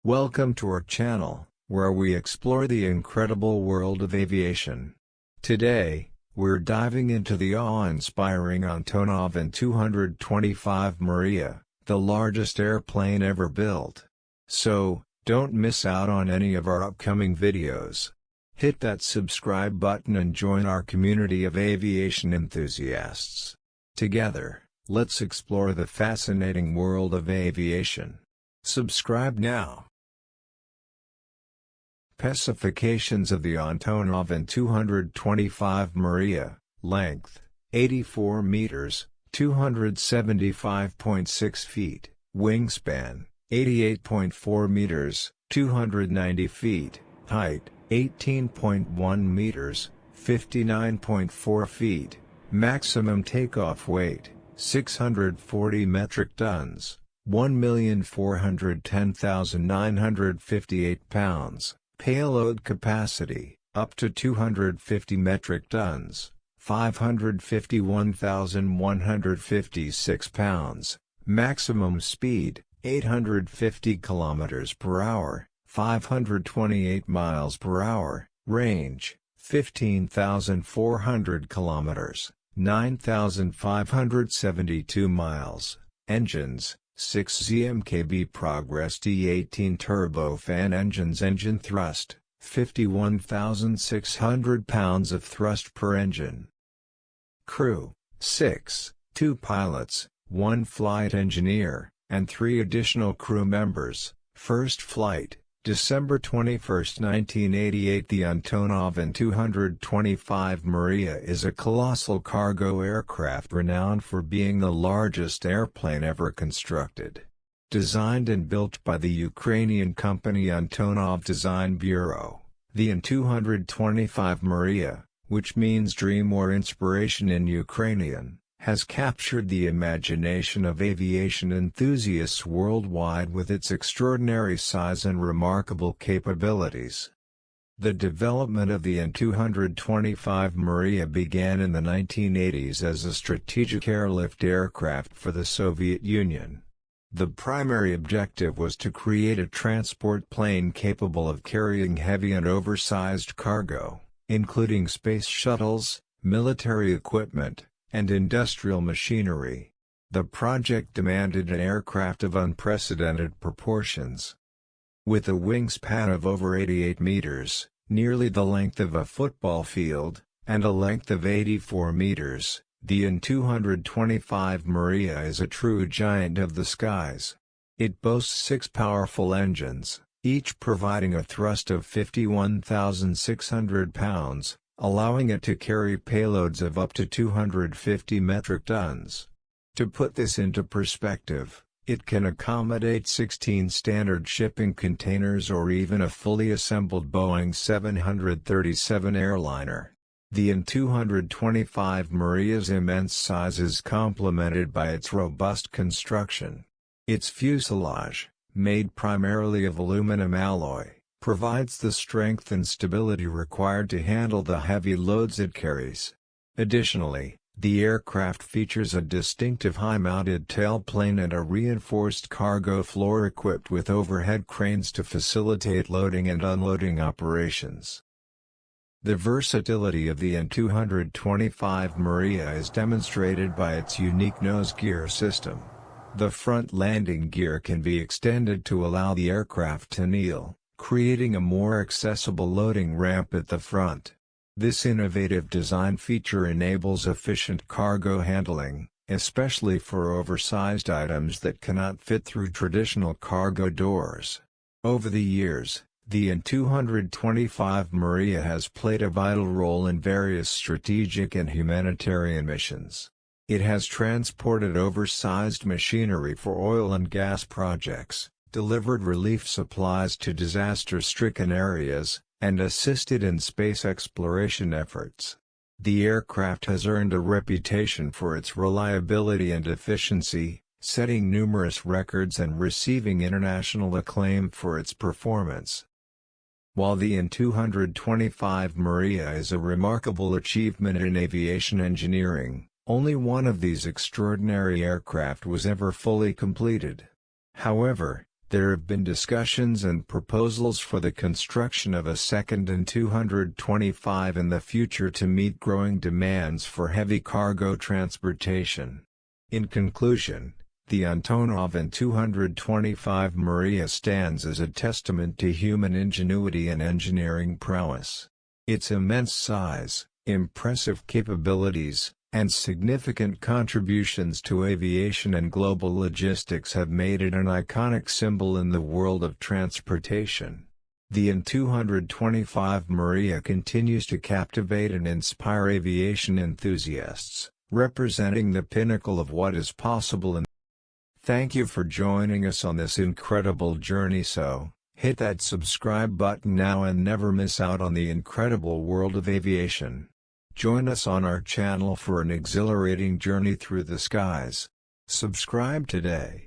Welcome to our channel, where we explore the incredible world of aviation. Today, we're diving into the awe-inspiring Antonov An-225 Maria, the largest airplane ever built. So, don't miss out on any of our upcoming videos. Hit that subscribe button and join our community of aviation enthusiasts. Together, let's explore the fascinating world of aviation. Subscribe now. Specifications of the Antonov An-225 Maria: length, 84 meters, 275.6 feet, wingspan, 88.4 meters, 290 feet, height, 18.1 meters, 59.4 feet, maximum takeoff weight, 640 metric tons, 1,410,958 pounds, payload capacity, up to 250 metric tons, 551,156 pounds, maximum speed, 850 kilometers per hour, 528 miles per hour, range, 15,400 kilometers, 9,572 miles, engines, 6 ZMKB Progress D18 turbofan engines. Engine thrust, 51,600 pounds of thrust per engine. Crew, 6, 2 pilots, 1 flight engineer, and 3 additional crew members. First flight, December 21, 1988. The Antonov An-225 Maria is a colossal cargo aircraft renowned for being the largest airplane ever constructed. Designed and built by the Ukrainian company Antonov Design Bureau, the An-225 Maria, which means dream or inspiration in Ukrainian, has captured the imagination of aviation enthusiasts worldwide with its extraordinary size and remarkable capabilities. The development of the An-225 Maria began in the 1980s as a strategic airlift aircraft for the Soviet Union. The primary objective was to create a transport plane capable of carrying heavy and oversized cargo, including space shuttles, military equipment, and industrial machinery. The project demanded an aircraft of unprecedented proportions. With a wingspan of over 88 meters, nearly the length of a football field, and a length of 84 meters, the An-225 Maria is a true giant of the skies. It boasts 6 powerful engines, each providing a thrust of 51,600 pounds, allowing it to carry payloads of up to 250 metric tons. To put this into perspective, it can accommodate 16 standard shipping containers or even a fully assembled Boeing 737 airliner. The An-225 Maria's immense size is complemented by its robust construction. Its fuselage, made primarily of aluminum alloy, provides the strength and stability required to handle the heavy loads it carries. Additionally, the aircraft features a distinctive high-mounted tailplane and a reinforced cargo floor equipped with overhead cranes to facilitate loading and unloading operations. The versatility of the An-225 Maria is demonstrated by its unique nose gear system. The front landing gear can be extended to allow the aircraft to kneel, creating a more accessible loading ramp at the front. This innovative design feature enables efficient cargo handling, especially for oversized items that cannot fit through traditional cargo doors. Over the years, the An-225 Maria has played a vital role in various strategic and humanitarian missions. It has transported oversized machinery for oil and gas projects, delivered relief supplies to disaster-stricken areas, and assisted in space exploration efforts. The aircraft has earned a reputation for its reliability and efficiency, setting numerous records and receiving international acclaim for its performance. While the An-225 Maria is a remarkable achievement in aviation engineering, only one of these extraordinary aircraft was ever fully completed. However, There have been discussions and proposals for the construction of a second An-225 in the future to meet growing demands for heavy cargo transportation. In conclusion, the Antonov An-225 Maria stands as a testament to human ingenuity and engineering prowess. Its immense size, impressive capabilities, and significant contributions to aviation and global logistics have made it an iconic symbol in the world of transportation. The An-225 Maria continues to captivate and inspire aviation enthusiasts, representing the pinnacle of what is possible. Thank you for joining us on this incredible journey. Hit that subscribe button now and never miss out on the incredible world of aviation. Join us on our channel for an exhilarating journey through the skies. Subscribe today.